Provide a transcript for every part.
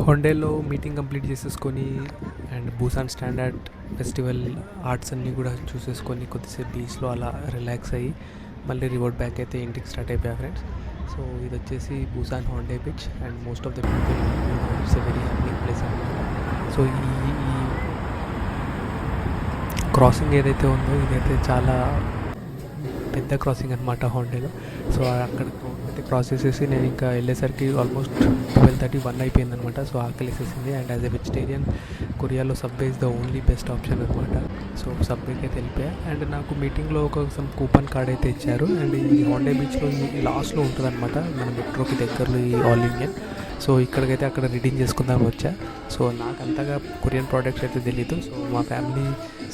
హొండేలో meeting complete చేసేసుకొని and Busan standard festival arts అన్నీ కూడా చూసేసుకొని కొద్దిసేపు బీచ్లో అలా రిలాక్స్ అయ్యి మళ్ళీ రివర్ట్ బ్యాక్ అయితే ఇంటికి స్టార్ట్ అయిపోయా ఫ్రెండ్స్. సో ఇది వచ్చేసి Busan Haeundae beach and most of the people it's a very happy place అనమాట. సో ఈ క్రాసింగ్ ఏదైతే ఉందో ఇదైతే చాలా పెద్ద క్రాసింగ్ అనమాట హొండేలో. సో అక్కడ అయితే క్రాస్ చేసేసి నేను ఇంకా వెళ్ళేసరికి ఆల్మోస్ట్ 12:30 అయిపోయింది అనమాట. సో ఆకలి వేసేసింది అండ్ యాజ్ ఎ వెజిటేరియన్ కొరియాలో subway is the only best option అనమాట. సో సబ్వేకి అయితే వెళ్ళిపోయా అండ్ నాకు మీటింగ్లో ఒక సమ్ కూపన్ కార్డ్ అయితే ఇచ్చారు అండ్ ఈ హొండే బీచ్లో ఈ లాస్ట్లో ఉంటుంది అనమాట, మన మెట్రోకి దగ్గరలో ఈ ఆల్ ఇండియన్. సో ఇక్కడికైతే అక్కడ రీడింగ్ చేసుకుందాం వచ్చా. సో నాకు అంతగా కొరియన్ ప్రోడక్ట్స్ అయితే తెలీదు. సో మా ఫ్యామిలీ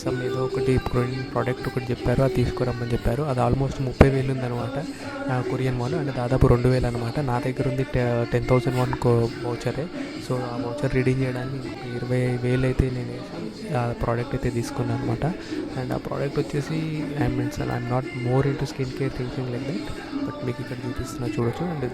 సమ్ ఏదో ఒకటి కొరియన్ ప్రోడక్ట్ ఒకటి చెప్పారు, అది తీసుకురమ్మని చెప్పారు. అది ఆల్మోస్ట్ 30,000 ఉందనమాట కొరియన్ వన్ అంటే దాదాపు 2,000 అనమాట. నా దగ్గర ఉంది 10,000 వన్ వౌచరే. సో ఆ వౌచర్ రీడింగ్ చేయడానికి 20,000 అయితే నేను వేసి ఆ ప్రోడక్ట్ అయితే తీసుకున్నాను అనమాట. అండ్ ఆ ప్రోడక్ట్ వచ్చేసి I'm not more into skin care thinking like that, but మీకు ఇక్కడ చూపిస్తున్నా చూడొచ్చు. అండ్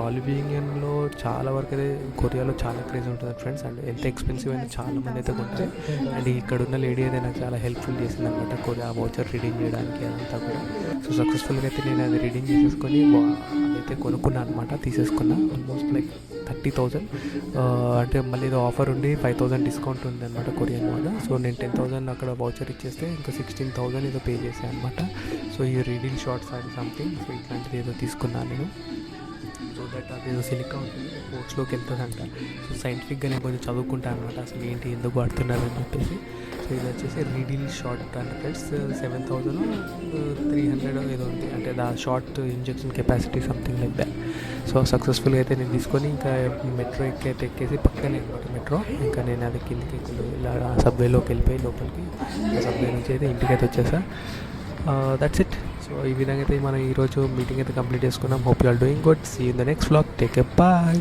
ఆలివియన్లో చాలా వరకు అయితే కొరియాలో చాలా క్రేజ్ ఉంటుంది ఫ్రెండ్స్. అండ్ ఎంత ఎక్స్పెన్సివ్ అయినా చాలా మంది అయితే కొంటారు. అండ్ ఇక్కడ ఉన్న లేడీ అయితే నాకు చాలా హెల్ప్ఫుల్ చేసింది అనమాట కొరియా వౌచర్ రీడింగ్ చేయడానికి అదంతా కూడా. సో సక్సెస్ఫుల్గా అయితే నేను అది రీడింగ్ చేసేసుకొని అదైతే కొనుక్కున్నాను అనమాట, తీసేసుకున్నా ఆల్మోస్ట్ లైక్ 30,000. అంటే మళ్ళీ ఏదో ఆఫర్ ఉండి 5,000 డిస్కౌంట్ ఉంది అనమాట కొరియన్ వల్ల. సో నేను 10,000 అక్కడ వౌచర్ ఇచ్చేస్తే ఇంకా 16,000 ఏదో పే చేశాను అనమాట. సో ఈ రీడింగ్ షార్ట్స్ అది సంథింగ్. సో ఇట్లాంటిది ఏదో తీసుకున్నాను నేను. సో దట్ అదేదో సిలికా ఉంటుంది, స్పోర్ట్స్లోకి వెళ్తుందంట. సో సైంటిఫిక్గా నేను కొంచెం చదువుకుంటాను అనమాట అసలు ఏంటి ఎందుకు వాడుతున్నారు అని చెప్పేసి. సో ఇది వచ్చేసి రీడిల్ షార్ట్ అంటే ఫ్రెండ్స్ 7,300 ఏదో ఉంది, అంటే the short injection capacity something like that. So సక్సెస్ఫుల్గా అయితే నేను తీసుకొని ఇంకా మెట్రో ఎక్కేసి పక్కనే అనమాట మెట్రో. ఇంకా నేను అది కిందకి ఇలా సబ్వేలోకి వెళ్ళిపోయి లోపలికి సబ్వే నుంచి అయితే ఇంటికి అయితే వచ్చేసా. That's it. సో ఈ విధంగా అయితే మనం ఈరోజు మీటింగ్ అయితే కంప్లీట్ చేసుకున్నాం. Hope you are doing good. See in the next vlog. Take care. Bye.